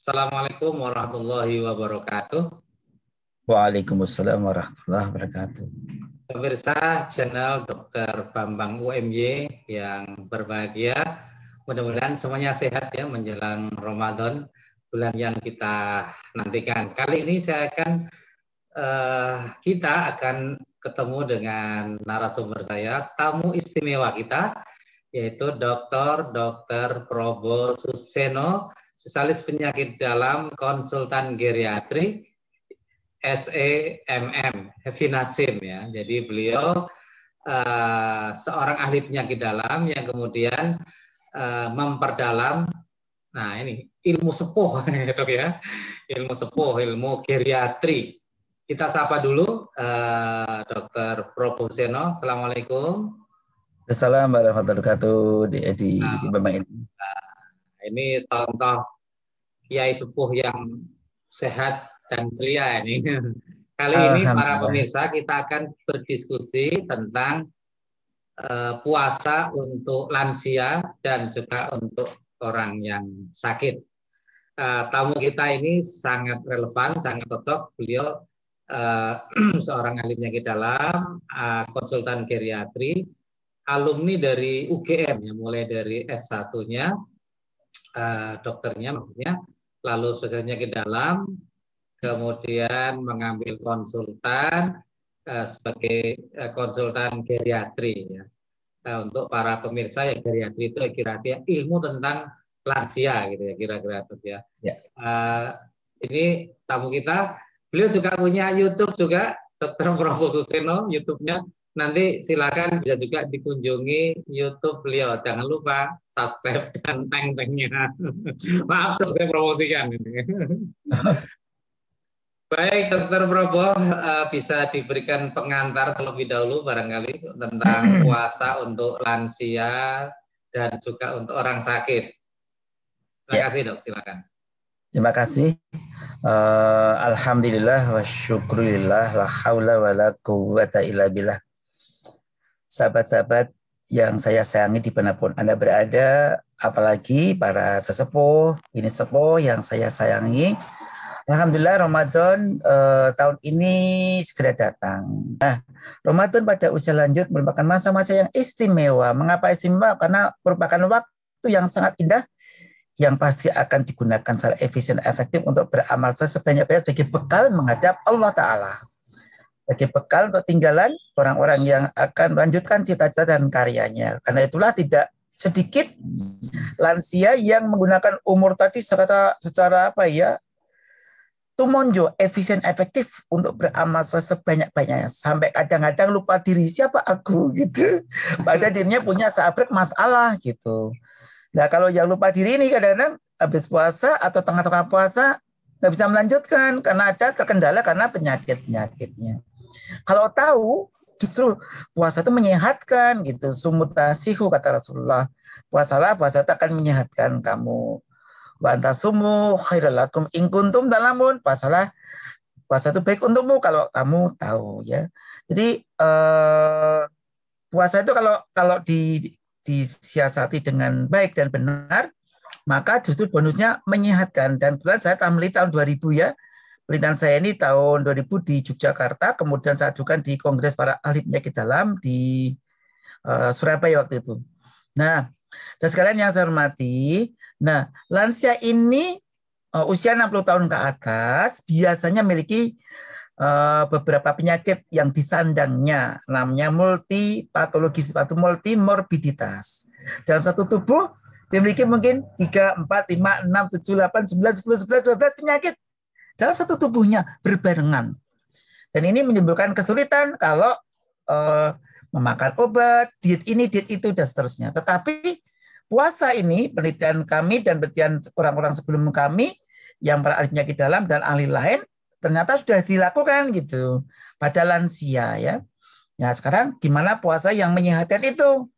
Assalamualaikum warahmatullahi wabarakatuh. Waalaikumsalam warahmatullahi wabarakatuh. Pemirsa channel Dr. Bambang UMY yang berbahagia, mudah-mudahan semuanya sehat ya menjelang Ramadan, bulan yang kita nantikan. Kali ini kita akan ketemu dengan narasumber saya, tamu istimewa kita, yaitu Dr. Probo Suseno, spesialis penyakit dalam, konsultan geriatri, SEMM, Heavy Nasim ya. Jadi beliau seorang ahli penyakit dalam yang kemudian memperdalam, nah ini ilmu sepuh dok ya, ilmu sepuh, ilmu geriatri. Kita sapa dulu Dr. Proboseno. Assalamualaikum. Assalamualaikum warahmatullahi wabarakatuh. Di Bambang ini. Ini contoh kiai sepuh yang sehat dan ceria ini. Kali ini para pemirsa kita akan berdiskusi tentang puasa untuk lansia dan juga untuk orang yang sakit. Tamu kita ini sangat relevan, sangat cocok. Beliau seorang ahli penyakit dalam, konsultan geriatri, alumni dari UGM, ya, mulai dari S1-nya, dokternya maksudnya, lalu spesialis penyakit dalam, kemudian mengambil konsultan sebagai konsultan geriatri ya. Untuk para pemirsa ya, geriatri itu kira-kira ilmu tentang lansia gitu ya, kira-kira ya. Ini tamu kita, beliau juga punya YouTube juga, Dr. Probo Suseno, YouTube-nya. Nanti silakan bisa juga dikunjungi YouTube beliau. Jangan lupa subscribe dan teng-tengnya. Maaf, saya promosikan. Baik, Dr. Probo, bisa diberikan pengantar terlebih dahulu barangkali tentang puasa untuk lansia dan juga untuk orang sakit. Terima kasih dok, silakan. Terima kasih. Alhamdulillah wa syukurillah la haula wa la quwwata illa billah. Sahabat-sahabat yang saya sayangi dimanapun Anda berada, apalagi para sesepuh, ini sepuh yang saya sayangi. Alhamdulillah Ramadan tahun ini segera datang. Nah, Ramadan pada usia lanjut merupakan masa-masa yang istimewa. Mengapa istimewa? Karena merupakan waktu yang sangat indah yang pasti akan digunakan secara efisien efektif untuk beramal sebanyak-banyaknya sebagai bekal menghadap Allah Ta'ala. Sebagai bekal untuk tinggalan orang-orang yang akan melanjutkan cita-cita dan karyanya. Karena itulah tidak sedikit lansia yang menggunakan umur tadi secara apa ya, tumonjo, efisien efektif untuk beramal sebanyak-banyaknya. Sampai kadang-kadang lupa diri, siapa aku gitu. Padahal dirinya punya sahabat masalah gitu. Nah kalau yang lupa diri ini kadang-kadang habis puasa atau tengah-tengah puasa nggak bisa melanjutkan karena ada terkendala karena penyakit-penyakitnya. Kalau tahu justru puasa itu menyehatkan gitu. Sumutasihu kata Rasulullah. Puasalah, puasa itu akan menyehatkan kamu. Wa antasumu khairul lakum in kuntum ta'lamun. Puasalah, puasa itu baik untukmu kalau kamu tahu ya. Jadi puasa itu kalau disiasati dengan baik dan benar, maka justru bonusnya menyehatkan. Dan kebetulan saya meneliti tahun 2000 ya. Penelitian saya ini tahun 2000 di Yogyakarta, kemudian saya ajukan di Kongres para ahli penyakit dalam di Surabaya waktu itu. Nah, dan sekalian yang saya hormati, nah lansia ini usia 60 tahun ke atas biasanya memiliki beberapa penyakit yang disandangnya, namanya multipatologis atau multimorbiditas. Dalam satu tubuh memiliki mungkin 3, 4, 5, 6, 7, 8, 9, 10, 11, 12 penyakit dalam satu tubuhnya berbarengan. Dan ini menimbulkan kesulitan kalau memakan obat, diet ini, diet itu, dan seterusnya. Tetapi puasa ini, penelitian kami dan penelitian orang-orang sebelum kami, yang para ahli penyakit dalam dan ahli lain, ternyata sudah dilakukan gitu pada lansia ya. Nah sekarang gimana puasa yang menyehatkan itu?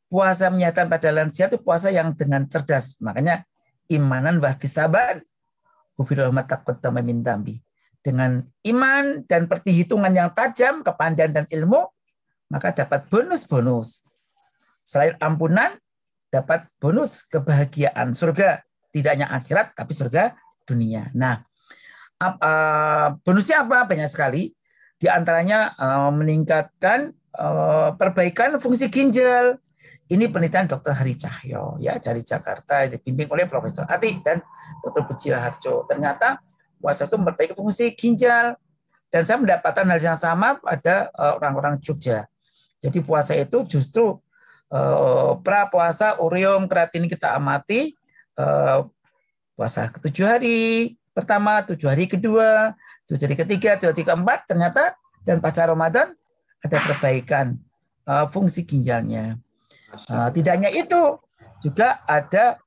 Puasa menyehatkan pada lansia itu puasa yang dengan cerdas. Makanya imanan wahtisaban dengan iman dan perhitungan yang tajam, kepandaian dan ilmu, maka dapat bonus-bonus. Selain ampunan, dapat bonus kebahagiaan surga. Tidak hanya akhirat, tapi surga dunia. Nah, bonusnya apa? Banyak sekali. Di antaranya meningkatkan perbaikan fungsi ginjal. Ini penelitian Dr. Hari Cahyo ya dari Jakarta, dibimbing oleh Profesor Ati dan Dr. Puji Raharjo. Ternyata puasa itu memperbaiki fungsi ginjal. Dan saya mendapatkan hal yang sama pada orang-orang Jogja. Jadi puasa itu justru pra puasa urium kreatin kita amati puasa ke-7 hari pertama, 7 hari kedua, 7 hari ketiga, 7 hari keempat, ternyata dan pasca Ramadan ada perbaikan fungsi ginjalnya. Tidak hanya itu, juga ada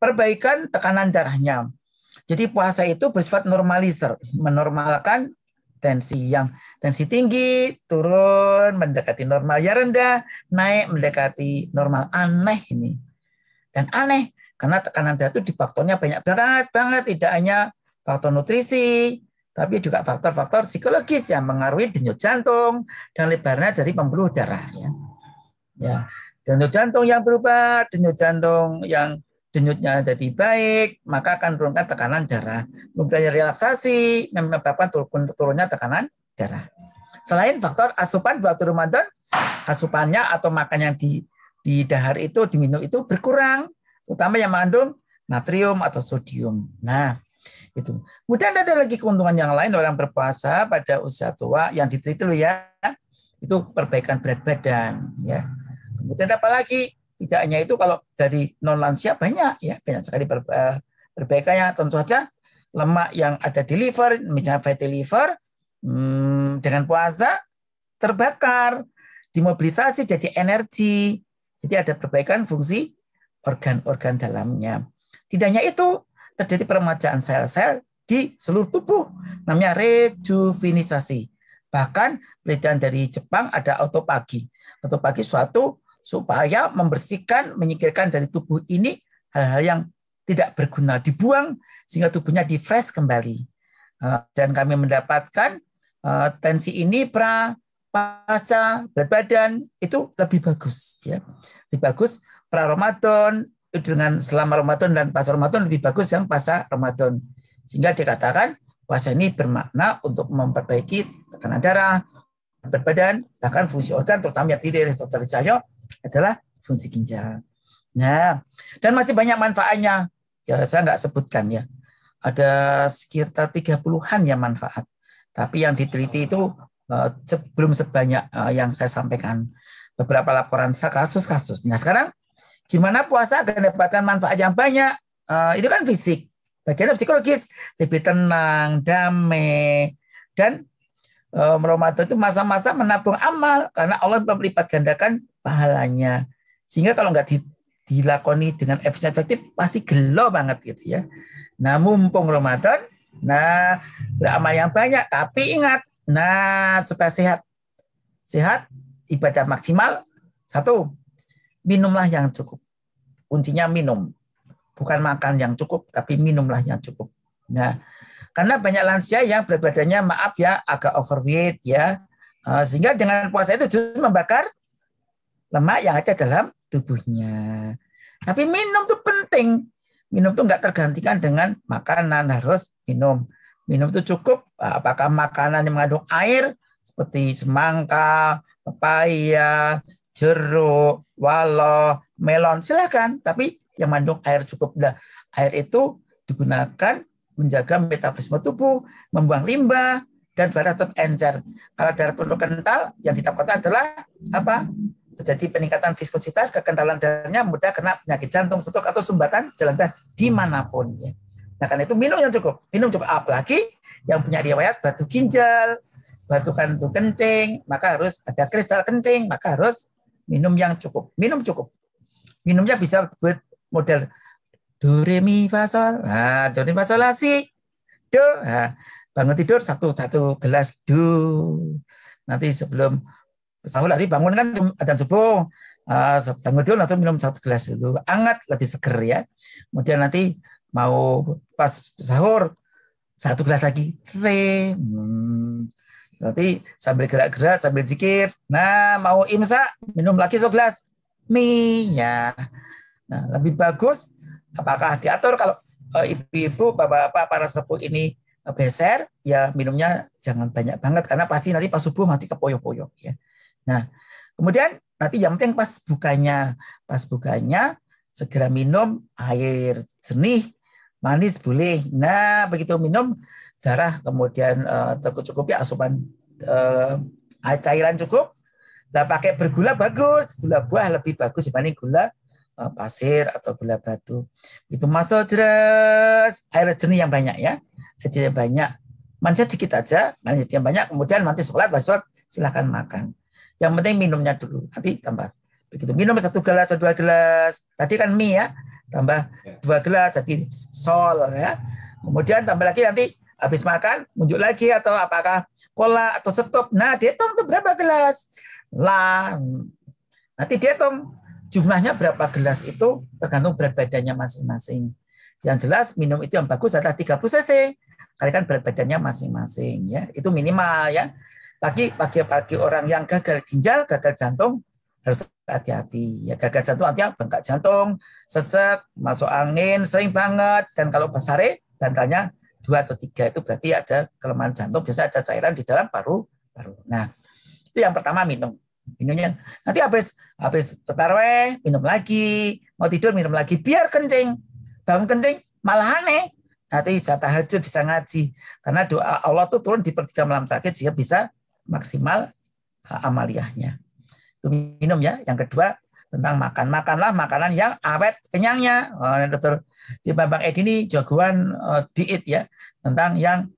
perbaikan tekanan darahnya. Jadi puasa itu bersifat normalizer, menormalkan tensi tinggi, turun, mendekati normal ya rendah, naik mendekati normal. Aneh ini. Dan aneh karena tekanan darah itu di faktornya banyak banget, tidak hanya faktor nutrisi, tapi juga faktor-faktor psikologis yang mengaruhi denyut jantung dan lebarnya dari pembuluh darah. Ya, denyut jantung yang berubah, denyut jantung yang denyutnya jadi baik, maka akan menurunkan tekanan darah. Kemudian relaksasi menyebabkan turunnya tekanan darah. Selain faktor asupan waktu Ramadan, asupannya atau makan yang di dahar itu, diminum itu berkurang, terutama yang mengandung natrium atau sodium. Nah, itu. Kemudian ada lagi keuntungan yang lain orang berpuasa pada usia tua yang diteliti loh ya, itu perbaikan berat badan. Ya. Kemudian apa lagi? Tidak hanya itu, kalau dari non lansia banyak sekali perbaikannya. Tentu saja lemak yang ada di liver, misalnya fatty liver, dengan puasa terbakar, dimobilisasi jadi energi. Jadi ada perbaikan fungsi organ-organ dalamnya. Tidak hanya itu, terjadi peremajaan sel-sel di seluruh tubuh, namanya rejuvenisasi. Bahkan penelitian dari Jepang ada autopagi. Autopagi suatu supaya membersihkan, menyingkirkan dari tubuh ini hal-hal yang tidak berguna, dibuang sehingga tubuhnya di-fresh kembali. Dan kami mendapatkan tensi ini pasca berat badan itu lebih bagus. Ya. Lebih bagus pra Ramadan dengan selama Ramadan dan pasca Ramadan lebih bagus yang pasca Ramadan. Sehingga dikatakan puasa ini bermakna untuk memperbaiki tekanan darah, berat badan, bahkan fungsi organ, terutama yang tadi Dr. Cahyo adalah fungsi ginjal. Nah, dan masih banyak manfaatnya. Ya, saya nggak sebutkan ya. Ada sekitar 30-an ya manfaat. Tapi yang diteliti itu belum sebanyak yang saya sampaikan. Beberapa laporan kasus-kasus. Nah, sekarang gimana puasa akan mendapatkan manfaat yang banyak? Itu kan fisik. Bagian psikologis, lebih tenang, damai, dan Ramadan itu masa-masa menabung amal karena Allah melipat gandakan pahalanya. Sehingga kalau nggak dilakoni dengan efisien efektif pasti gelo banget gitu ya. Nah, mumpung Ramadan, beramal yang banyak, tapi ingat, supaya sehat, ibadah maksimal, 1, minumlah yang cukup. Kuncinya minum. Bukan makan yang cukup, tapi minumlah yang cukup. Nah, karena banyak lansia yang berat badannya agak overweight ya, sehingga dengan puasa itu justru membakar lemak yang ada dalam tubuhnya. Tapi minum itu penting. Minum itu nggak tergantikan dengan makanan, harus minum. Minum itu cukup, apakah makanan yang mengandung air seperti semangka, pepaya, jeruk, waloh, melon, silakan. Tapi yang mengandung air cukup. Nah, air itu digunakan menjaga metabolisme tubuh, membuang limbah, dan darah tetap encer. Kalau darah turun kental, yang ditakutkan adalah apa? Terjadi peningkatan viskositas, kekentalan darahnya mudah kena penyakit jantung, stroke, atau sumbatan jalan darah dimanapun. Ya. Nah, karena itu minum yang cukup. Minum cukup, apalagi yang punya riwayat batu ginjal, batu kandung kencing, maka harus ada kristal kencing, maka harus minum yang cukup. Minum cukup. Minumnya bisa buat model do re mi fa sol. Do re mi fa sol la si do. Bangun tidur satu gelas do. Nanti sebelum sahur nanti bangun kan adzan subuh. Bangun tidur langsung minum 1 gelas dulu. Hangat, lebih seger ya. Kemudian nanti mau pas sahur 1 gelas lagi. Nanti sambil gerak-gerak, sambil zikir. Nah, mau imsak minum lagi 1 gelas mie ya. Nah, lebih bagus apakah diatur kalau ibu-ibu, bapak-bapak, para sepuh ini beser, ya minumnya jangan banyak banget karena pasti nanti pas subuh masih kepoyok-poyok ya. Nah, kemudian nanti yang penting pas bukanya segera minum air jernih, manis boleh. Nah, begitu minum jarah kemudian tercukupi asupan cairan cukup. Nah, pakai bergula bagus, gula buah lebih bagus dibanding gula pasir atau gula batu. Itu masuk terus air jernih yang banyak ya. Air jernih yang banyak. Manisnya dikit aja, manisnya yang banyak. Kemudian nanti sholat silahkan makan. Yang penting minumnya dulu. Nanti tambah. Begitu minum 1 gelas atau 2 gelas. Tadi kan mie ya. Tambah 2 gelas jadi sol ya. Kemudian tambah lagi nanti habis makan munjuk lagi atau apakah cola atau stop. Nah, dihitung itu berapa gelas. Lah, nanti dihitung jumlahnya berapa gelas itu tergantung berat badannya masing-masing. Yang jelas minum itu yang bagus adalah 30 cc. Kalikan berat badannya masing-masing ya. Itu minimal ya. Bagi orang yang gagal ginjal, gagal jantung harus hati-hati. Ya, gagal jantung artinya bengkak jantung, sesek, masuk angin sering banget, dan kalau basare bantalnya 2 atau 3 itu berarti ada kelemahan jantung, biasa ada cairan di dalam paru-paru. Nah, itu yang pertama minumnya. Nanti habis tarawih minum lagi, mau tidur minum lagi, biar kencing. Bangun kencing malah aneh. Nanti bisa tahajud, bisa ngaji. Karena doa Allah tuh turun di 1/3 malam terakhir sehingga bisa maksimal amaliyahnya. Itu minum ya. Yang kedua tentang makan. Makanlah makanan yang awet kenyangnya. Dokter di Bambang Edi ini jagoan diet ya. Tentang yang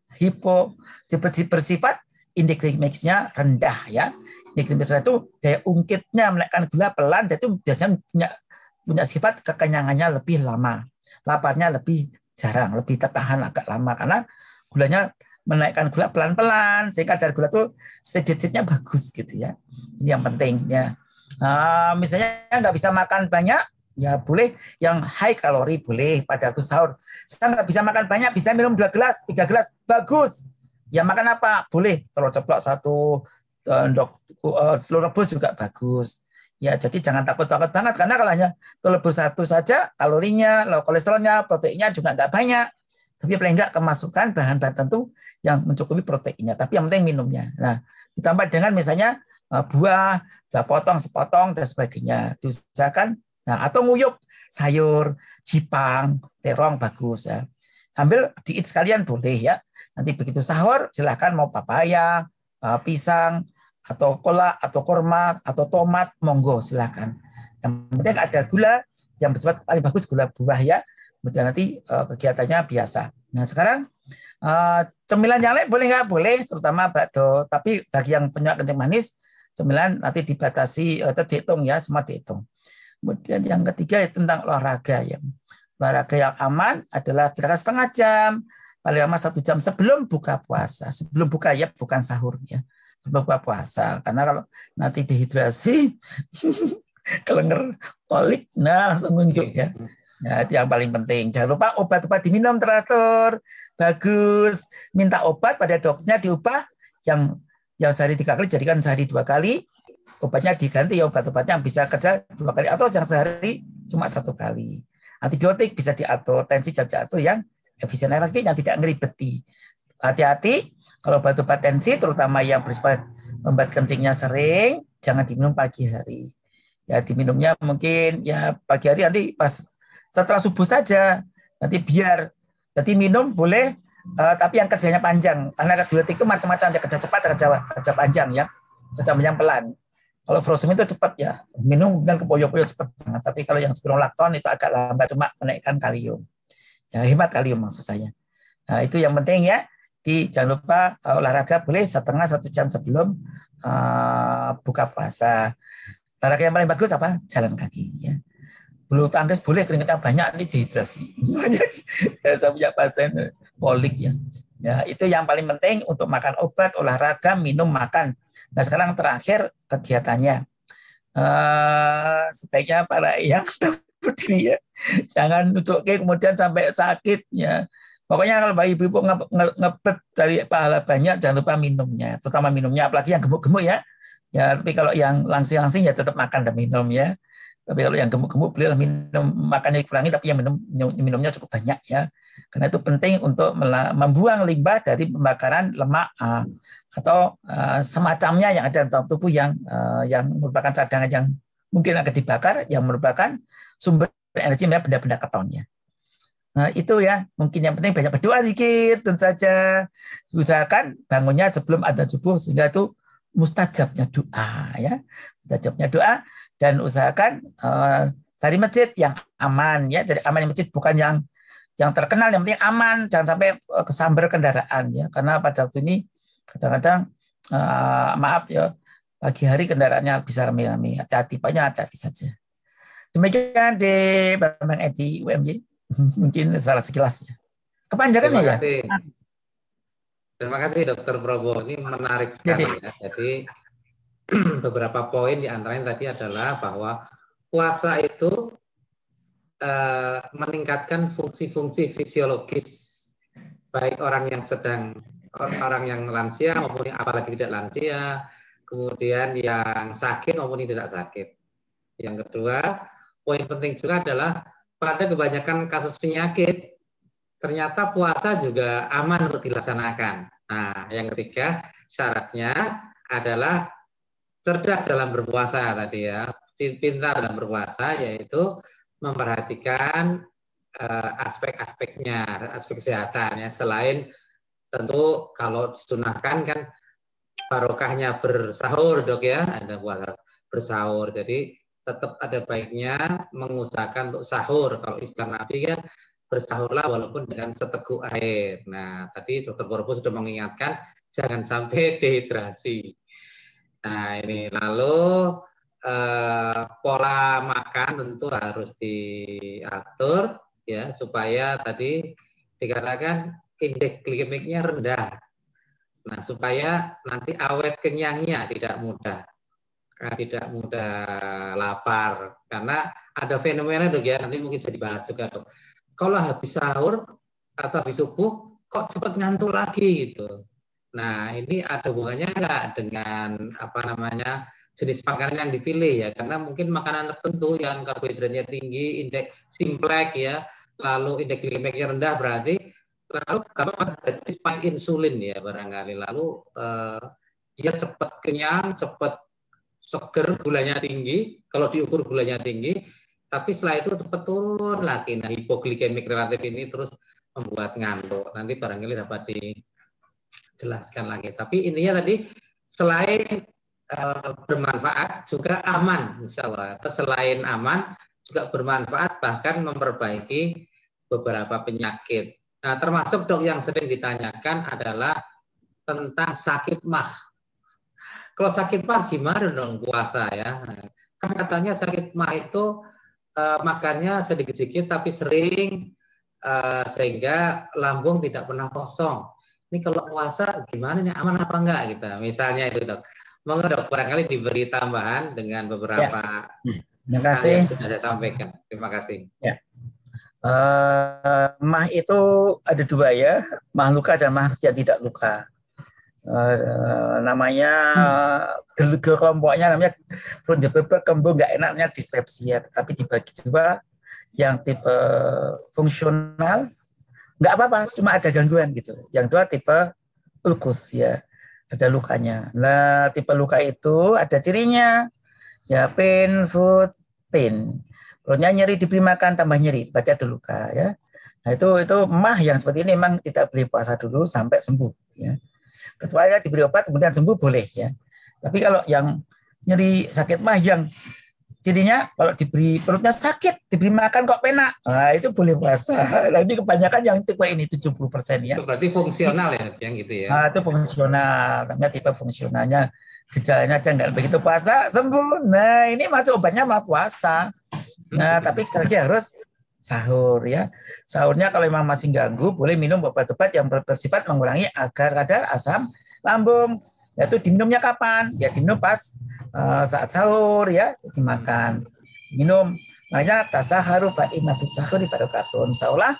bersifat indeks glikemiknya rendah ya. Indeks glikemiknya itu daya ungkitnya menaikkan gula pelan, dan itu biasanya punya sifat kekenyangannya lebih lama. Laparnya lebih jarang, lebih tertahan agak lama karena gulanya menaikkan gula pelan-pelan sehingga kadar gula itu steady-nya bagus gitu ya. Ini yang penting ya. Misalnya nggak bisa makan banyak, ya boleh yang high kalori boleh pada waktu sahur. Saya nggak bisa makan banyak, bisa minum 2 gelas, 3 gelas, bagus. Ya makan apa? Boleh telur ceplok 1, telur rebus juga bagus. Ya, jadi jangan takut-takut banget karena kalau hanya telur rebus 1 saja, kalorinya, kolesterolnya, proteinnya juga nggak banyak. Tapi paling nggak kemasukan bahan-bahan tertentu yang mencukupi proteinnya. Tapi yang penting minumnya. Nah, ditambah dengan misalnya buah, potong sepotong dan sebagainya. Diusahakan. Nah, atau nguyup sayur, jipang, terong bagus ya. Sambil diit sekalian boleh ya. Nanti begitu sahur silahkan mau papaya, pisang, atau kola, atau kurma, atau tomat, monggo silahkan. Yang penting ada gula, yang bersifat paling bagus gula buah ya. Kemudian nanti kegiatannya biasa. Nah sekarang cemilan yang lain boleh nggak? Boleh, terutama bakso. Tapi bagi yang punya kencing manis, cemilan nanti dibatasi, dihitung ya, semua dihitung. Kemudian yang ketiga tentang olahraga ya. Olahraga yang aman adalah kira-kira setengah jam, paling lama 1 jam sebelum buka puasa. Sebelum buka ya, bukan sahur ya. Sebelum buka puasa. Karena kalau nanti dehidrasi, kelenger kolik, nah langsung ngunjuk ya. Nah, itu yang paling penting. Jangan lupa obat-obat diminum teratur. Bagus. Minta obat pada dokternya diubah yang sehari 3 kali jadikan sehari 2 kali. Obatnya diganti ya obat-obatnya yang bisa kerja 2 kali atau yang sehari cuma 1 kali. Antibiotik bisa diatur, tensi diatur yang efisien efektif yang tidak ngeribeti. Hati-hati kalau obat-obat tensi terutama yang bersifat membuat kencingnya sering jangan diminum pagi hari. Ya diminumnya mungkin ya pagi hari nanti pas setelah subuh saja. Nanti biar jadi minum boleh tapi yang kerjanya panjang karena diuretik itu macam-macam, ada kerja cepat, kerja panjang ya. Kerja panjang pelan. Kalau frozen itu cepat ya, minum dan kepoyok-poyok cepat banget. Tapi kalau yang spironolakton itu agak lambat, cuma menaikkan kalium. Ya, hemat kalium maksud saya. Nah, itu yang penting ya. Jangan lupa olahraga boleh setengah 1 jam sebelum buka puasa. Olahraga yang paling bagus apa? Jalan kaki ya. Bulu tangkis boleh, keringetnya banyak, ini dehidrasi. Saya punya pasien kolik ya. Ya, itu yang paling penting untuk makan obat, olahraga, minum, makan. Nah, sekarang terakhir kegiatannya. Sebaiknya para yang berdiri ya. Jangan untuk kemudian sampai sakit ya. Pokoknya kalau ibu-ibu ngebet dari pahala banyak, jangan lupa minumnya. Terutama minumnya, apalagi yang gemuk-gemuk ya. Ya, tapi kalau yang langsing-langsing ya tetap makan dan minum ya. Tapi kalau yang gemuk-gemuk bolehlah minum, makannya dikurangi, tapi yang minumnya cukup banyak ya. Karena itu penting untuk membuang limbah dari pembakaran lemak atau semacamnya yang ada dalam tubuh yang merupakan cadangan yang mungkin akan dibakar, yang merupakan sumber energi benda-benda ketonnya. Nah, itu ya, mungkin yang penting banyak berdoa dikit, tentu saja. Usahakan bangunnya sebelum adzan subuh, sehingga itu mustajabnya doa ya. Mustajabnya doa, dan usahakan cari masjid yang aman ya. Jadi aman yang masjid, bukan yang terkenal, yang penting aman, jangan sampai kesambar kendaraan ya. Karena pada waktu ini kadang-kadang maaf ya, pagi hari kendaraannya bisa ramai-ramai. Hati-hati, banyak hati-hati saja. Demikian di Bambang Edi UMY. Mungkin salah sekilas ya. Kepanjangan ya. Terima kasih Dokter Probo. Ini menarik sekali ya. Jadi beberapa poin diantaranya tadi adalah bahwa puasa itu meningkatkan fungsi-fungsi fisiologis baik orang yang lansia maupun yang apalagi tidak lansia, kemudian yang sakit maupun yang tidak sakit. Yang kedua, poin penting juga adalah pada kebanyakan kasus penyakit ternyata puasa juga aman untuk dilaksanakan. Nah, yang ketiga syaratnya adalah cerdas dalam berpuasa tadi ya, pintar dalam berpuasa, yaitu memperhatikan aspek-aspeknya, aspek kesehatan ya. Selain tentu kalau disunahkan kan barokahnya bersahur dok ya, ada puasa bersahur. Jadi tetap ada baiknya mengusahakan untuk sahur. Kalau istilah Nabi kan bersahurlah walaupun dengan seteguk air. Nah tadi Dokter Borbo sudah mengingatkan jangan sampai dehidrasi. Nah ini lalu pola makan tentu harus diatur ya supaya tadi dikatakan indeks glikemiknya rendah. Nah supaya nanti awet kenyangnya tidak mudah lapar, karena ada fenomena dok ya, nanti mungkin bisa dibahas juga dok. Kalau habis sahur atau habis subuh kok cepat ngantuk lagi gitu. Nah ini ada hubungannya nggak dengan jenis makanan yang dipilih ya, karena mungkin makanan tertentu yang karbohidratnya tinggi, indeks simplek ya, lalu indeks glikemiknya rendah, berarti lalu kalau terjadi spike insulin ya barangkali, lalu dia cepat kenyang, cepat seger, gulanya tinggi, kalau diukur gulanya tinggi, tapi setelah itu cepat turun lagi. Nah, hipoglikemik relatif ini terus membuat ngantuk. Nanti barangkali dapat dijelaskan lagi. Tapi intinya tadi selain bermanfaat juga aman, insya Allah. Selain aman juga bermanfaat, bahkan memperbaiki beberapa penyakit. Nah, termasuk dok yang sering ditanyakan adalah tentang sakit mah. Kalau sakit mah gimana dong puasa ya? Kan katanya sakit mah itu makannya sedikit-sedikit tapi sering sehingga lambung tidak pernah kosong. Ini kalau puasa gimana nih, aman apa enggak gitu? Misalnya itu dok. Monggo dok, barangkali diberi tambahan dengan beberapa Terima kasih. Hal yang sudah saya sampaikan. Terima kasih. Ya. Mah itu ada dua ya, mah luka dan mah yang tidak luka. Namanya kelompoknya namanya kembung nggak enaknya dispepsia, tapi dibagi dua, yang tipe fungsional nggak apa-apa, cuma ada gangguan gitu. Yang dua tipe ulkus ya, ada lukanya. Nah tipe luka itu ada cirinya ya, pain, food, pain. Perutnya nyeri, diberi makan tambah nyeri, berarti ada luka ya. Nah itu mah yang seperti ini memang tidak boleh puasa dulu sampai sembuh ya. Kecuali diberi obat kemudian sembuh boleh ya. Tapi kalau yang nyeri sakit mah yang jadinya kalau diberi perutnya sakit, diberi makan kok penak, nah itu boleh puasa. Nah ini kebanyakan yang tipe ini 70% ya. Itu berarti fungsional ya yang gitu ya. Nah itu fungsional, namanya tipe fungsionalnya, gejalanya aja nggak begitu puasa sembuh. Nah ini masuk obatnya malah puasa. Nah tapi lagi harus sahur ya. Sahurnya kalau memang masih ganggu, boleh minum obat-obat yang bersifat mengurangi agar kadar asam lambung. Yaitu diminumnya kapan? Ya diminum pas saat sahur ya, dimakan. Minum. Makanya tasaharu fa inna fis sahuri barokatun. Seolah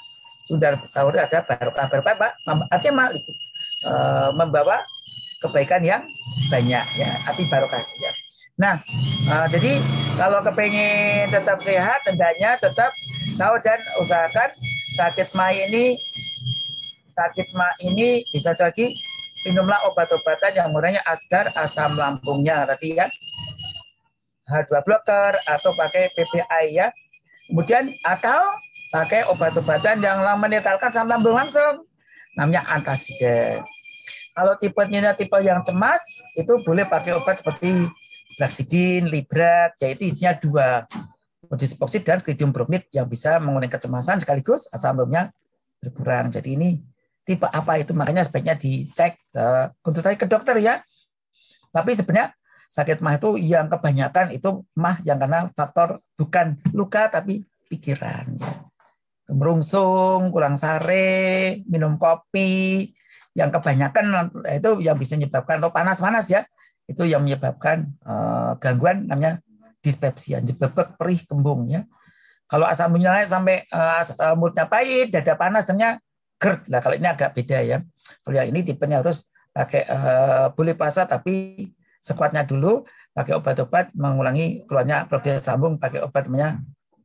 sudah sahur ada barokah, artinya membawa kebaikan yang banyak ya, arti barokah ya. Nah, Jadi kalau kepengen tetap sehat, hendaknya tetap sahur dan usahakan sakit mah ini bisa jadi minumlah obat-obatan yang murahnya agar asam lambungnya tadi ya H2 blocker atau pakai PPI ya. Kemudian atau pakai obat-obatan yang menetralkan asam lambung langsung, namanya antasida. Kalau tipenya tipe yang cemas, itu boleh pakai obat seperti Blaxidin, Librat, yaitu isinya 2, Modispoxid dan Clidium bromid yang bisa mengurangi kecemasan sekaligus asam lambungnya berkurang. Jadi ini tipe apa itu, makanya sebaiknya dicek konsultasi ke dokter ya. Tapi sebenarnya sakit mah itu yang kebanyakan itu mah yang karena faktor bukan luka tapi pikiran ya. Merungsung, kurang sare, minum kopi, yang kebanyakan itu yang bisa menyebabkan atau panas-panas ya, itu yang menyebabkan gangguan namanya dispepsia, jebebek, perih, kembung ya. Kalau asam lambungnya naik sampai mulutnya pahit, dada panas, ternyata GERD. Nah, kalau ini agak beda ya. Kalau yang ini tipenya harus pakai boleh puasa tapi sekuatnya dulu, pakai obat-obat mengulangi keluarnya progres sambung, pakai obat namanya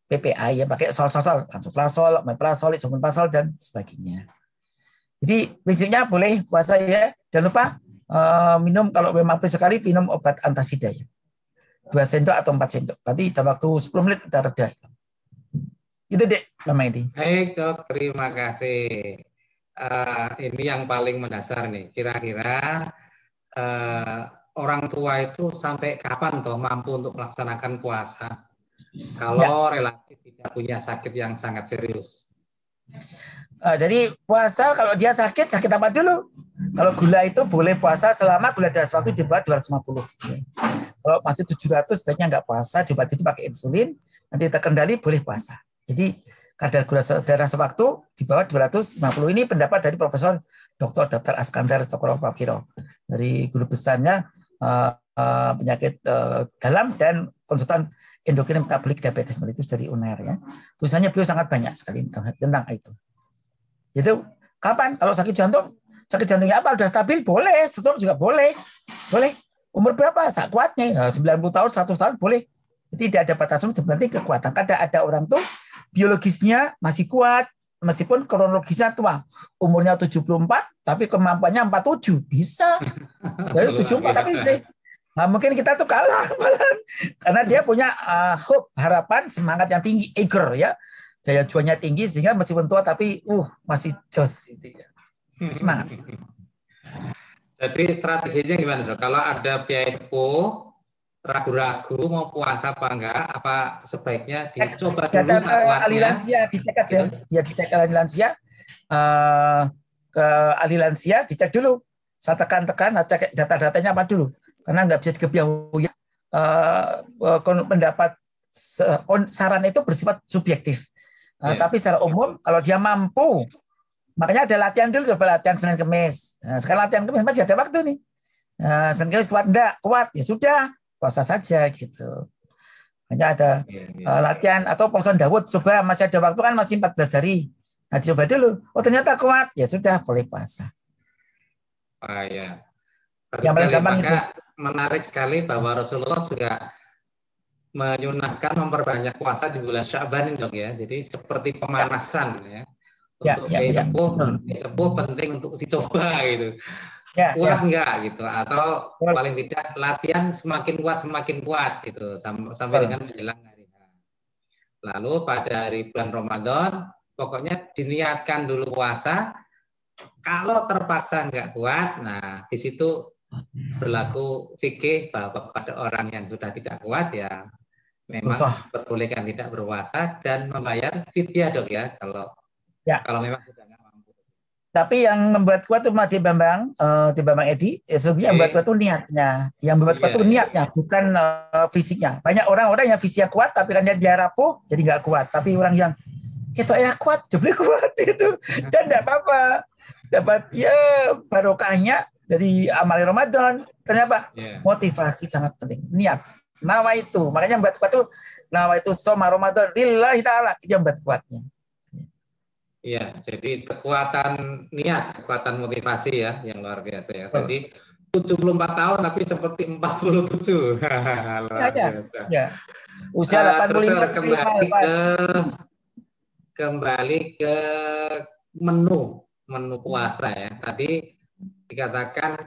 PPI ya, pakai sol-sol, lansoprazol, omeprazol, isomeprazol dan sebagainya. Jadi prinsipnya boleh puasa ya. Jangan lupa minum kalau memang sekali minum obat antasida ya. 2 sendok atau 4 sendok. Nanti dalam waktu 10 menit udah reda. Itu Dek, lama ini. Baik Dok, terima kasih. Ini yang paling mendasar nih. Kira-kira orang tua itu sampai kapan toh mampu untuk melaksanakan puasa? Kalau relatif tidak punya sakit yang sangat serius. Jadi puasa kalau dia sakit apa dulu? Kalau gula itu boleh puasa selama gula darah sewaktu di bawah 250. Kalau masih 700 sebaiknya nggak puasa, diobati pakai insulin, nanti terkendali boleh puasa. Jadi kadar gula darah sewaktu di bawah 250 ini pendapat dari Profesor Dr. Askandar Cokropapiro dari guru besarnya penyakit dalam dan konsultan endokrin metabolik diabetes mellitus dari UNER ya. Tulisannya beliau sangat banyak sekali tentang itu. Jadi kapan kalau sakit jantungnya apa udah stabil boleh, stroke juga boleh. Umur berapa? Sak kuatnya 90 tahun, 100 tahun boleh. Jadi tidak ada batasan, penting kekuatan. Kadang ada orang tuh biologisnya masih kuat, meskipun kronologisnya tua. Umurnya 74, tapi kemampuannya 47. Bisa. Dari 74, tapi nah, mungkin kita tuh kalah. Karena dia punya hope, harapan, semangat yang tinggi, eager ya. Daya juangnya tinggi, sehingga meskipun tua, tapi masih jos. Gitu ya. Semangat. Jadi strateginya gimana Dok? Kalau ada biaya sepuh, ragu-ragu mau puasa apa enggak, apa sebaiknya dicoba dulu ahli lansia dicek aja ya, dicek ahli lansia ke ahli lansia dicek dulu, saya tekan cek data-datanya apa dulu, karena nggak bisa dikebiahui pendapat saran itu bersifat subjektif. Tapi secara umum kalau dia mampu, makanya ada latihan dulu, coba latihan Senin Kemis. Nah, sekarang latihan Kemis masih ada waktu nih. Senin Kemis kuat enggak? Kuat ya sudah, puasa saja gitu. Hanya ada latihan atau puasa Daud, coba masih ada waktu kan, masih 14 hari. Nah, coba dulu. Oh ternyata kuat, ya sudah boleh puasa. Ya. Yang paling gampang itu. Menarik sekali bahwa Rasulullah juga menyunahkan memperbanyak puasa di bulan Sya'ban Dok ya. Jadi seperti pemanasan ya. Untuk sepuh penting untuk dicoba gitu. Kuat enggak gitu, atau paling tidak latihan semakin kuat gitu sampai dengan menjelang hari H. Lalu pada hari bulan Ramadan pokoknya diniatkan dulu puasa. Kalau terpaksa enggak kuat, nah di situ berlaku fikih bahwa pada orang yang sudah tidak kuat ya memang diperbolehkan tidak berpuasa dan membayar fidyah Dok ya, kalau memang sudah nggak mampu. Tapi yang membuat kuat itu di Bambang Edi, sebenarnya yang membuat kuat itu niatnya. Yang membuat kuat itu niatnya, bukan fisiknya. Banyak orang-orang yang fisiknya kuat, tapi kan dia rapuh, jadi nggak kuat. Tapi orang yang itu kuat, jadi kuat itu, dan nggak apa-apa. Dapat ya barokahnya dari amal Ramadan. Ternyata motivasi sangat penting, niat. Nawa itu, makanya membuat kuat itu nawa itu soma Ramadan lillahi ta'ala, itu yang membuat kuatnya. Iya, jadi kekuatan niat, kekuatan motivasi ya yang luar biasa ya. Jadi 74 tahun tapi seperti 47. Ya, Luar ya, biasa. ya. Usia 85 kembali ke menu puasa ya. Tadi dikatakan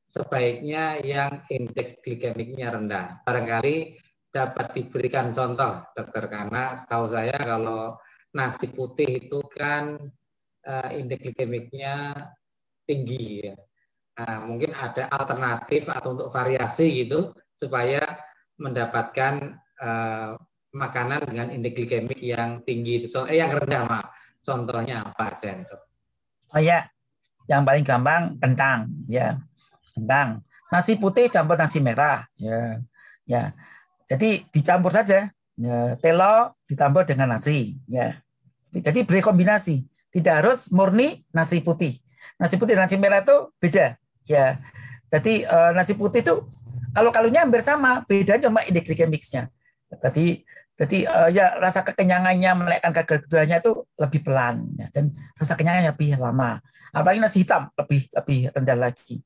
sebaiknya yang indeks glikemiknya rendah. Barangkali dapat diberikan contoh, dokter, karena setahu saya kalau nasi putih itu kan indeks glikemiknya tinggi ya. Mungkin ada alternatif atau untuk variasi gitu supaya mendapatkan makanan dengan indeks glikemik yang tinggi, yang rendah, maaf. Contohnya apa, Cento? Oh ya, yang paling gampang kentang, ya, kentang. Nasi putih campur nasi merah, ya, ya. Jadi dicampur saja, ya, telo ditambah dengan nasi, ya. Jadi beri kombinasi, tidak harus murni nasi putih. Nasi putih dan nasi merah itu beda, ya. Jadi nasi putih itu kalau kalorinya hampir sama, bedanya cuma indeks glikemiknya. Jadi ya rasa kekenyangannya menaikkan kadar gulanya itu lebih pelan ya, dan rasa kenyangnya lebih lama. Apalagi nasi hitam lebih rendah lagi.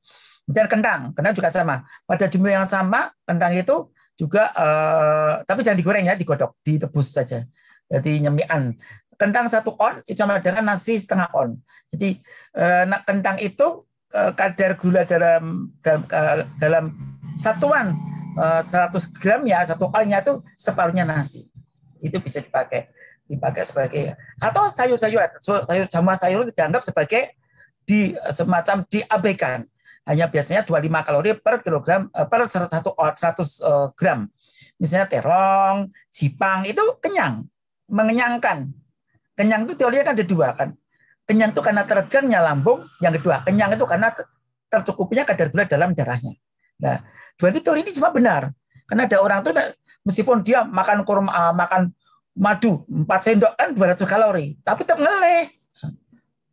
Kemudian kentang juga sama. Pada jumlah yang sama, kentang itu juga tapi jangan digoreng ya, digodok, direbus saja. Jadi nyemian. Kentang 1 on sama dengan nasi setengah on. Jadi kentang itu kadar gula dalam satuan 100 gram ya, 1 onnya itu separuhnya nasi. Itu bisa dipakai sebagai, atau sayur-sayuran. Sayur dianggap sebagai semacam diabaikan. Hanya biasanya 25 kalori per kilogram per 100 gram. Misalnya terong, jipang itu kenyang, mengenyangkan. Kenyang itu teorinya kan ada 2 kan. Kenyang itu karena teregangnya lambung, yang kedua kenyang itu karena tercukupnya kadar gula dalam darahnya. Nah, 2 teori ini cuma benar. Karena ada orang tuh meskipun dia makan kurma, makan madu 4 sendok kan 200 kalori, tapi tetap ngeleh.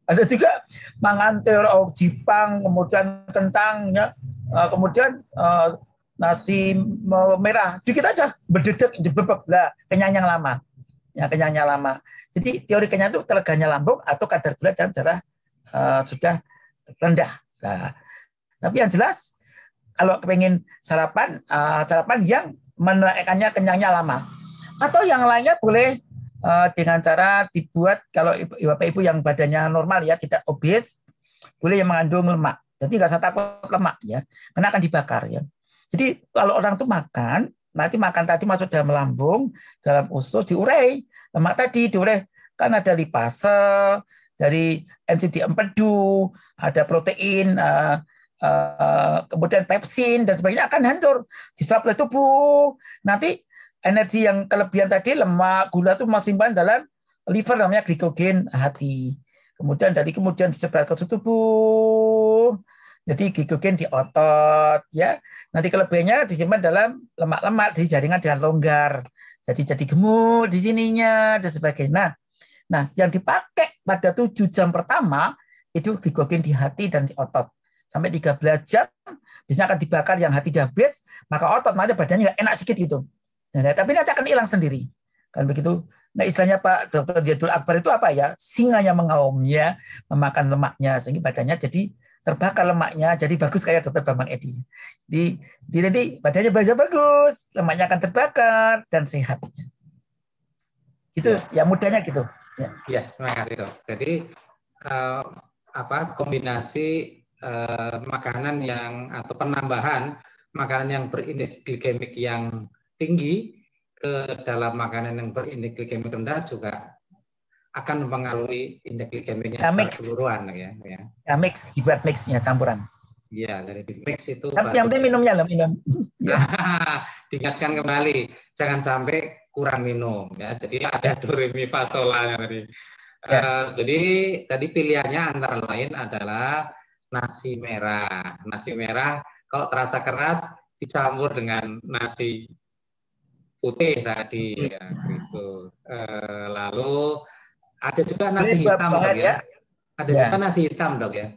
Ada juga mangan terong, jipang, kemudian kentang, ya, kemudian nasi merah, dikit aja berdedek, jebebek lah, kenyang lama. Ya, kenyangnya lama. Jadi teori kenyang itu teregangnya lambung atau kadar gula dalam darah sudah rendah. Nah, tapi yang jelas kalau pengen sarapan yang menaikkannya kenyangnya lama. Atau yang lainnya boleh dengan cara dibuat, kalau Bapak Ibu yang badannya normal ya, tidak obes, boleh yang mengandung lemak. Jadi nggak usah takut lemak ya, karena akan dibakar ya. Jadi kalau orang tuh makan, nanti makan tadi masuk dalam lambung, dalam usus diurai. Lemak tadi diurai kan ada lipase, dari enzim diempedu, ada protein, kemudian pepsin dan sebagainya akan hancur, diserap oleh tubuh. Nanti energi yang kelebihan tadi, lemak, gula itu masih simpan dalam liver, namanya glikogen hati. Kemudian disebar ke tubuh. Jadi glikogen di otot ya. Nanti kelebihannya disimpan dalam lemak-lemak di jaringan dengan longgar. Jadi gemuk di sininya dan sebagainya. Nah, yang dipakai pada 7 jam pertama itu glikogen di hati dan di otot. Sampai 13 jam biasanya akan dibakar yang hati habis, maka otot makanya badannya enak sedikit gitu. Nah, tapi nanti akan hilang sendiri. Kan begitu. Nah, istilahnya Pak Dr. Jadul Akbar itu apa ya? Singanya mengaum ya, memakan lemaknya sehingga badannya jadi terbakar lemaknya, jadi bagus kayak Dr. Bambang Edi. Nanti badannya bagus, lemaknya akan terbakar dan sehat. Itu ya mudahnya gitu. Ya, terima kasih dok. Jadi kombinasi makanan yang atau penambahan makanan yang berindeks glikemik yang tinggi ke dalam makanan yang berindeks glikemik rendah juga akan mempengaruhi indeks glikemiknya secara keseluruhan ya. Ya mix, dibuat mixnya campuran. Iya, dari di mix itu. Yang penting minumnya loh, minum. Diingatkan kembali, jangan sampai kurang minum ya. Jadi ada do re mi fa sol la tadi. Jadi tadi pilihannya antara lain adalah nasi merah. Nasi merah kalau terasa keras dicampur dengan nasi putih tadi ya gitu. Lalu ada juga nasi hitam dok ya. Ada juga nasi hitam dok ya.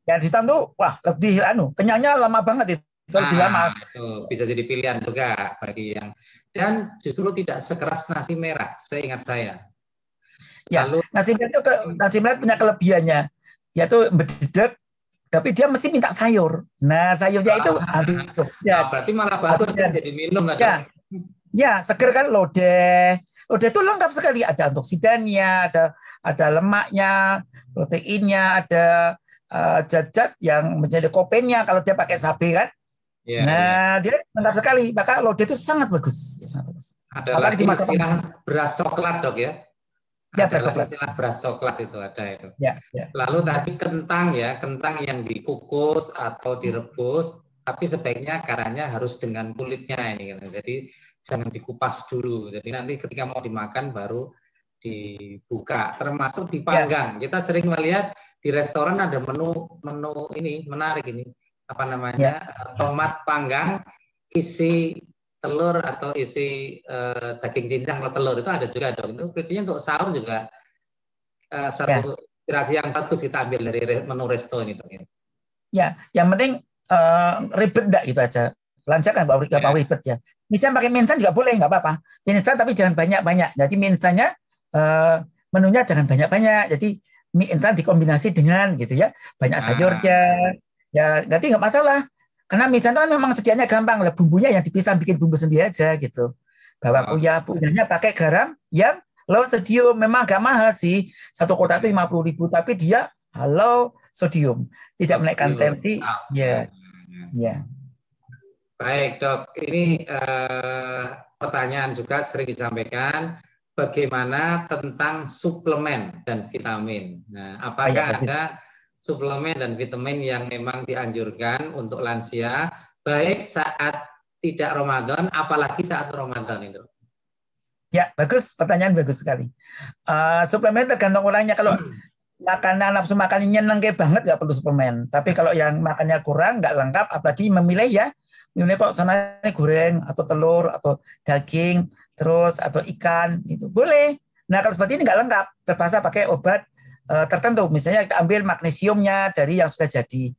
Yang hitam tuh wah lebih kenyangnya lama banget itu. Lebih lama. Itu bisa jadi pilihan juga bagi yang, dan justru tidak sekeras nasi merah, seingat saya. Ya, nasi merah punya kelebihannya, yaitu berdedek, tapi dia mesti minta sayur. Nah, sayurnya itu antioksidan. Berarti malah bagus kan jadi minum nggak dok? Ya, seger kan lodeh. Lodeh itu lengkap sekali. Ada antioksidannya, ada lemaknya, proteinnya, ada zat-zat yang menjadi kopennya kalau dia pakai sapi kan. Dia lengkap sekali. Maka lodeh itu sangat bagus. Sangat bagus. Ada lagi istilah beras coklat dok ya? Ya, ada istilah beras coklat itu ada itu. Ya. Lalu tadi kentang ya, kentang yang dikukus atau direbus, tapi sebaiknya caranya harus dengan kulitnya ini. Jadi jangan dikupas dulu. Jadi nanti ketika mau dimakan baru dibuka, termasuk dipanggang. Kita sering melihat di restoran ada menu ini menarik ini, apa namanya, tomat panggang isi telur atau isi daging cincang atau telur, itu ada juga dong. Itu berarti untuk sahur juga satu inspirasi yang bagus kita ambil dari menu resto ini dong. Ya, yang penting ribet enggak itu aja. Lancar kan Pak ribet ya. Misalnya pakai mie instan juga boleh, nggak apa-apa. Mie instan tapi jangan banyak-banyak. Jadi mie instannya menunya jangan banyak-banyak. Jadi mie instan dikombinasi dengan gitu ya, banyak sayurnya. Ya, nanti nggak masalah. Karena mie instan kan memang sedianya gampang. Lah bumbunya yang dipisah, bikin bumbu sendiri aja gitu. Bawa kunyahnya pakai garam yang low sodium. Memang agak mahal sih. Satu kotak itu 50.000, tapi dia low sodium, tidak menaikkan tensi. Ya. Baik dok, ini pertanyaan juga sering disampaikan, bagaimana tentang suplemen dan vitamin. Nah, apakah ada suplemen dan vitamin yang memang dianjurkan untuk lansia, baik saat tidak Ramadan, apalagi saat Ramadan itu? Ya, bagus, pertanyaan bagus sekali. Suplemen tergantung orangnya. Kalau makanan nafsu makannya nyeneng banget nggak perlu suplemen. Tapi kalau yang makannya kurang, nggak lengkap, apalagi memilih ya, ini kok sana goreng atau telur atau daging terus atau ikan itu boleh. Nah kalau seperti ini nggak lengkap, terpaksa pakai obat tertentu. Misalnya kita ambil magnesiumnya dari yang sudah jadi,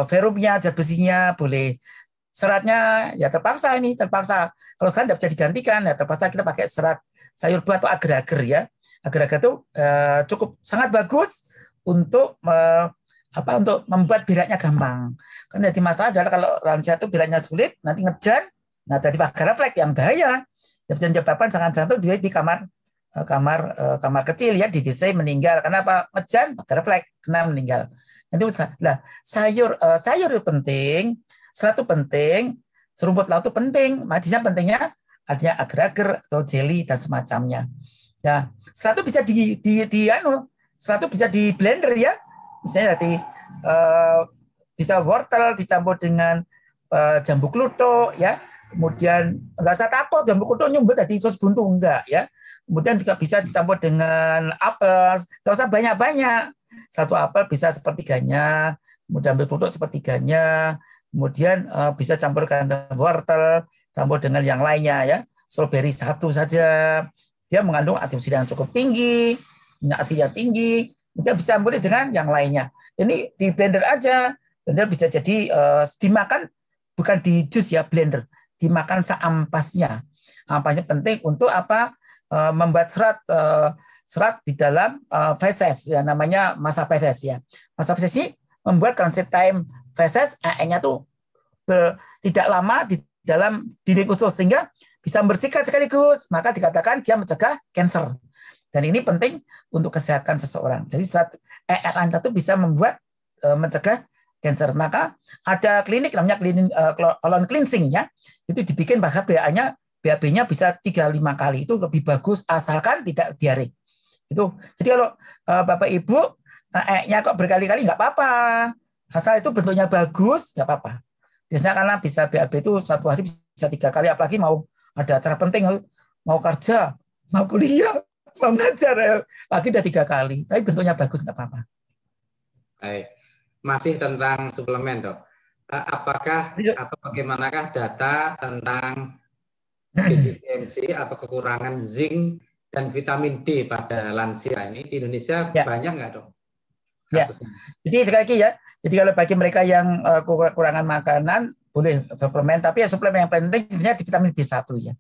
ferumnya, zat besinya boleh. Seratnya ya terpaksa. Kalau serat tidak bisa digantikan, ya terpaksa kita pakai serat sayur buah atau agar-agar ya. Agar-agar itu cukup sangat bagus untuk untuk membuat beraknya gampang. Karena jadi masalah adalah kalau lansia itu beraknya sulit, nanti ngejan, nah jadi vagal refleks yang bahaya. Bisa menyebabkan serangan jantung di kamar kecil ya, di DC meninggal. Karena apa? Ngejan, vagal refleks, kena meninggal. Nanti sayur itu penting, serat itu penting, serumput laut itu penting. Makanya pentingnya adanya agar-agar atau jelly dan semacamnya. Nah, serat itu bisa serat itu bisa di blender ya. Misalnya nanti bisa wortel dicampur dengan jambu kluthuk ya. Kemudian nggak usah takut jambu kluthuk nyumbut tadi sos buntu enggak ya. Kemudian juga bisa dicampur dengan apel, nggak usah banyak-banyak. Satu apel bisa sepertiganya, kemudian jambu kluthuk sepertiganya, kemudian bisa campurkan dengan wortel, campur dengan yang lainnya ya. Strawberry satu saja. Dia mengandung antioksidan yang cukup tinggi, minyak asid yang tinggi. Kemudian bisa campur dengan yang lainnya. Ini di blender aja. Blender bisa jadi dimakan, bukan di jus ya, blender. Dimakan seampasnya. Ampasnya penting untuk apa? Membuat serat di dalam feses ya, namanya masa feses ya. Masa feses ini membuat transit time feses nya tuh tidak lama di dalam dinding usus sehingga bisa membersihkan sekaligus. Maka dikatakan dia mencegah kanker. Dan ini penting untuk kesehatan seseorang. Jadi saat lansia itu bisa membuat mencegah kanker. Maka ada klinik namanya klinik colon cleansing ya. Itu dibikin bahkan BAB-nya bisa 3-5 kali. Itu lebih bagus asalkan tidak diare. Itu. Jadi kalau Bapak Ibu nya kok berkali-kali nggak apa-apa. Asal itu bentuknya bagus nggak apa-apa. Biasanya karena bisa BAB itu satu hari bisa 3 kali, apalagi mau ada acara penting, mau kerja, mau kuliah, mau ngajar, lagi udah 3 kali. Tapi bentuknya bagus, nggak apa-apa. Baik. Masih tentang suplemen, dok. Apakah atau bagaimanakah data tentang defisiensi atau kekurangan zinc dan vitamin D pada lansia ini di Indonesia banyak nggak, dok? Kasusnya? Jadi sekali lagi ya, jadi kalau bagi mereka yang kekurangan makanan, boleh suplemen, tapi ya suplemen yang pentingnya di vitamin B1 ya.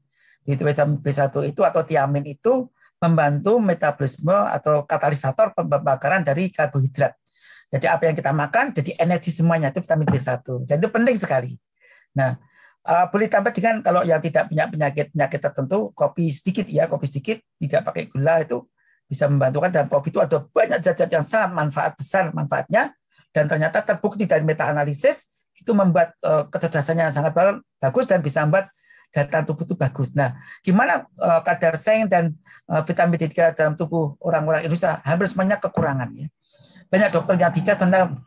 Di vitamin B1 itu atau tiamin itu membantu metabolisme atau katalisator pembakaran dari karbohidrat. Jadi apa yang kita makan jadi energi semuanya, itu vitamin B1. Dan itu penting sekali. Nah, boleh tambah dengan kalau yang tidak punya penyakit tertentu, kopi sedikit ya, kopi sedikit, tidak pakai gula, itu bisa membantu. Dan kopi itu ada banyak zat-zat yang sangat besar manfaatnya, dan ternyata terbukti dari meta analisis itu membuat kecerdasannya sangat bagus dan bisa membuat daya tubuh itu bagus. Nah, gimana kadar seng dan vitamin D3 dalam tubuh orang-orang Indonesia? Hampir semuanya kekurangan ya. Banyak dokter yang bicara tentang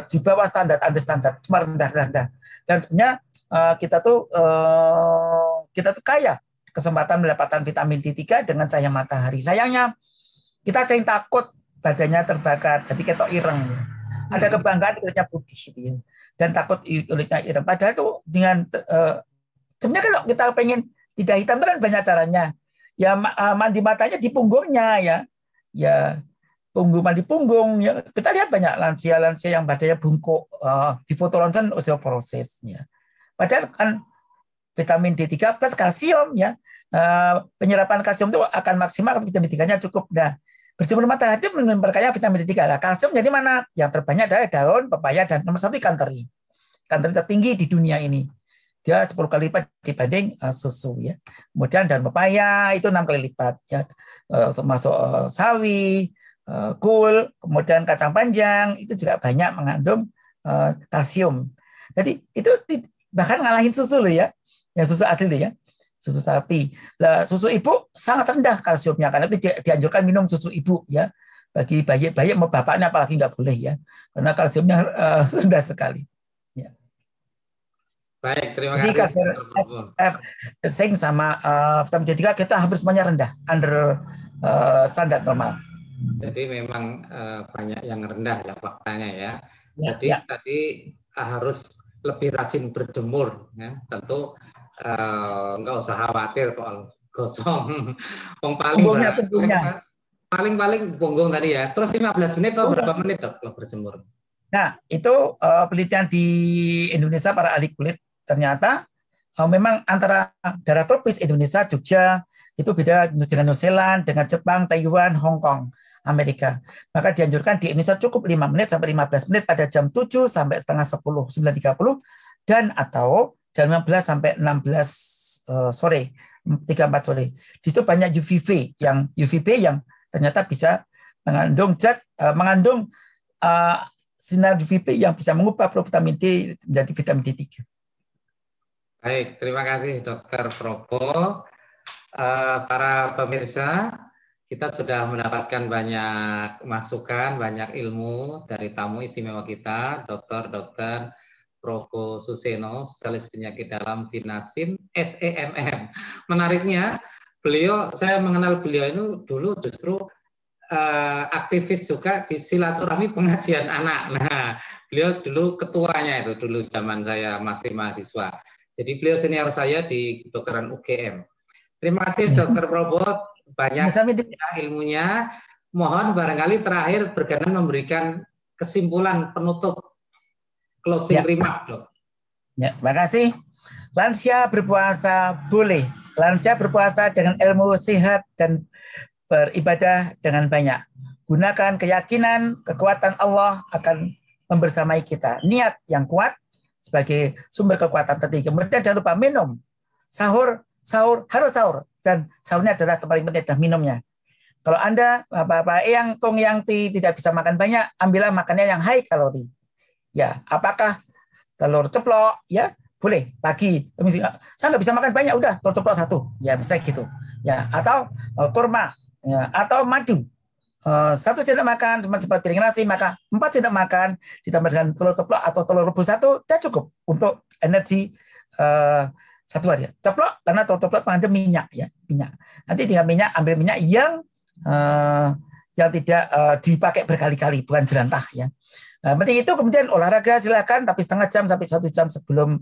di bawah standar, cuma rendah-rendah. Dan sebenarnya kita tuh kaya kesempatan mendapatkan vitamin D3 dengan cahaya matahari. Sayangnya kita sering takut badannya terbakar, jadi ketok ireng. Ada kebanggaan kulitnya putih gitu ya. Dan takut kulitnya ireng. Padahal itu dengan sebenarnya kalau kita pengen tidak hitam itu kan banyak caranya. Ya mandi matanya di punggungnya ya. Ya mandi punggung ya. Kita lihat banyak lansia yang badannya bungkuk di foto ronsen osteoporosis ya. Padahal kan vitamin D3 plus kalsium ya. Penyerapan kalsium itu akan maksimal kalau vitamin D3-nya cukup. Nah, berjemur matahari itu memperkaya vitamin D3. Nah, kalsium jadi mana? Yang terbanyak adalah daun, pepaya, dan nomor 1 ikan teri. Ikan teri tertinggi di dunia ini. Dia 10 kali lipat dibanding susu ya. Kemudian daun pepaya itu 6 kali lipat ya. Termasuk sawi, kul, kemudian kacang panjang itu juga banyak mengandung kalsium. Jadi itu bahkan ngalahin susu loh ya. Yang susu asli loh ya. Susu sapi. Nah, susu ibu sangat rendah kalsiumnya karena itu dianjurkan minum susu ibu ya. Bagi bayi mau bapaknya apalagi nggak boleh ya. Karena kalsiumnya rendah sekali. Ya. Baik, terima Jadi kasih. kadar zinc sama vitamin D3 kita hampir semuanya rendah, under standar normal. Jadi memang banyak yang rendah ya faktanya ya. Jadi tadi harus lebih rajin berjemur ya. Tentu nggak usah khawatir soal gosong. Paling punggung tadi ya. Terus 15 menit atau berapa menit kalau berjemur? Nah, itu penelitian di Indonesia para ahli kulit ternyata memang antara daerah tropis Indonesia, Jogja itu beda dengan New Zealand, dengan Jepang, Taiwan, Hong Kong, Amerika. Maka dianjurkan di Indonesia cukup 5 menit sampai 15 menit pada jam 7 sampai setengah 10, 9.30 dan atau jam 15 sampai 16 sore, 3-4 sore. Di situ banyak UVB yang ternyata bisa mengandung sinar UVB yang bisa mengubah provitamin D menjadi vitamin D3. Baik, terima kasih Dr. Probo. Para pemirsa, kita sudah mendapatkan banyak masukan, banyak ilmu dari tamu istimewa kita, Dr. Probo Suseno, spesialis penyakit dalam Vinasim SEMM. Menariknya, saya mengenal beliau itu dulu justru aktivis juga di silaturahmi pengajian anak. Nah, beliau dulu ketuanya itu dulu zaman saya masih mahasiswa. Jadi beliau senior saya di kedokteran UGM. Terima kasih Dr. Probo, banyak ilmunya. Mohon barangkali terakhir berkenan memberikan kesimpulan penutup closing remark, Dok. Ya, terima kasih. Lansia berpuasa boleh. Lansia berpuasa dengan ilmu sehat dan beribadah dengan banyak. Gunakan keyakinan, kekuatan Allah akan membersamai kita. Niat yang kuat sebagai sumber kekuatan tertinggi. Kemudian jangan lupa minum. Sahur harus sahur. Dan sahurnya adalah paling penting dan minumnya. Kalau Anda, Bapak yang tidak bisa makan banyak, ambillah makannya yang high kalori. Ya, apakah telur ceplok? Ya, boleh pagi. Saya nggak bisa makan banyak, udah telur ceplok 1. Ya, bisa gitu. Ya, atau kurma, ya, atau madu. 1 sendok makan, cuma cepat piring nasi, maka 4 sendok makan ditambah dengan telur ceplok atau telur rebus 1, sudah cukup untuk energi 1 hari. Ceplok karena telur ceplok mengandung minyak ya, minyak. Nanti tinggal ambil minyak yang tidak dipakai berkali-kali, bukan jelantah ya. Penting itu kemudian olahraga silakan, tapi setengah jam sampai 1 jam sebelum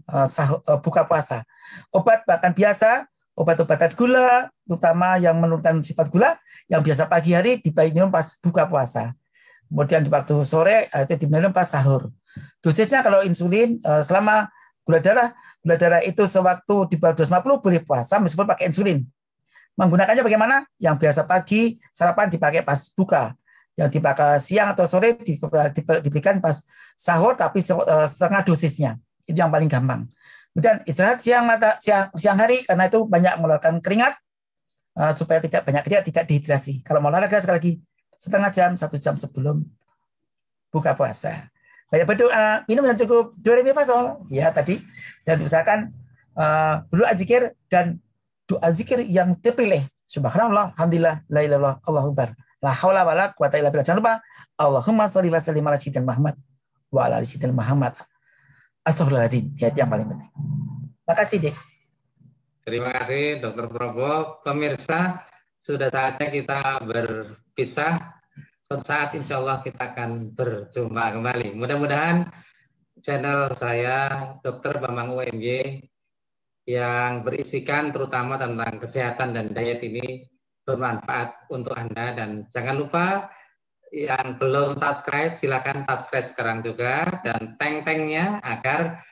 buka puasa. Obat makan biasa, obat-obatan gula, terutama yang menurunkan sifat gula, yang biasa pagi hari diminum pas buka puasa. Kemudian di waktu sore itu diminum pas sahur. Dosisnya kalau insulin selama gula darah itu sewaktu di bawah 250 boleh puasa meskipun pakai insulin. Menggunakannya bagaimana? Yang biasa pagi sarapan dipakai pas buka. yang dipakai siang atau sore diberikan pas sahur tapi setengah dosisnya. Itu yang paling gampang. Kemudian istirahat siang hari karena itu banyak mengeluarkan keringat supaya tidak banyak keringat, tidak dehidrasi. Kalau mau olahraga sekali lagi setengah jam, 1 jam sebelum buka puasa. Banyak berdoa, minum yang cukup, do re mi fa sol, ya tadi, dan usahakan berdoa zikir dan doa zikir yang terpilih. Subhanallah, alhamdulillah, la ilaha illallah, Allahu akbar. La haula wala quwata illa billah. Jangan lupa, Allahumma sholli wa sallim ala sayyidina Muhammad wa ala ali sayyidina Muhammad. Astagfirullahaladzim, ya, yang paling penting. Terima kasih, Dek. Terima kasih, Dr. Probo. Pemirsa, sudah saatnya kita berpisah. Suatu saat insya Allah kita akan berjumpa kembali. Mudah-mudahan channel saya, Dr. Bambang UMY, yang berisikan terutama tentang kesehatan dan diet ini bermanfaat untuk Anda. Dan jangan lupa yang belum subscribe, silakan subscribe sekarang juga. Dan teng-tengnya agar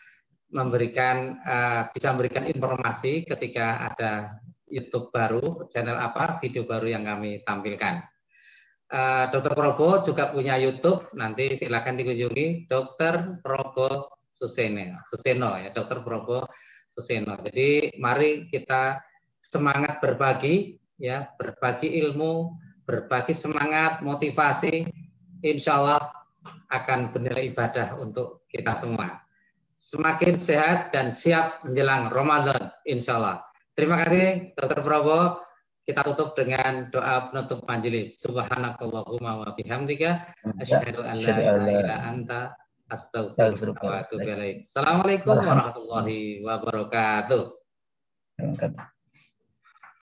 bisa memberikan informasi ketika ada YouTube baru, channel apa, video baru yang kami tampilkan. Dr. Probo juga punya YouTube, nanti silakan dikunjungi Dr. Probo Suseno ya, Dr. Probo Suseno. Jadi mari kita semangat berbagi ya, berbagi ilmu, berbagi semangat, motivasi, insya Allah akan bernilai ibadah untuk kita semua. Semakin sehat dan siap menjelang Ramadan, insya Allah. Terima kasih Dr. Probo. Kita tutup dengan doa penutup majelis. Subhanakallahumma wa bihamdika asyhadu an la ilaha illa anta astaghfiruka wa atubu ilaik. Assalamualaikum warahmatullahi wabarakatuh.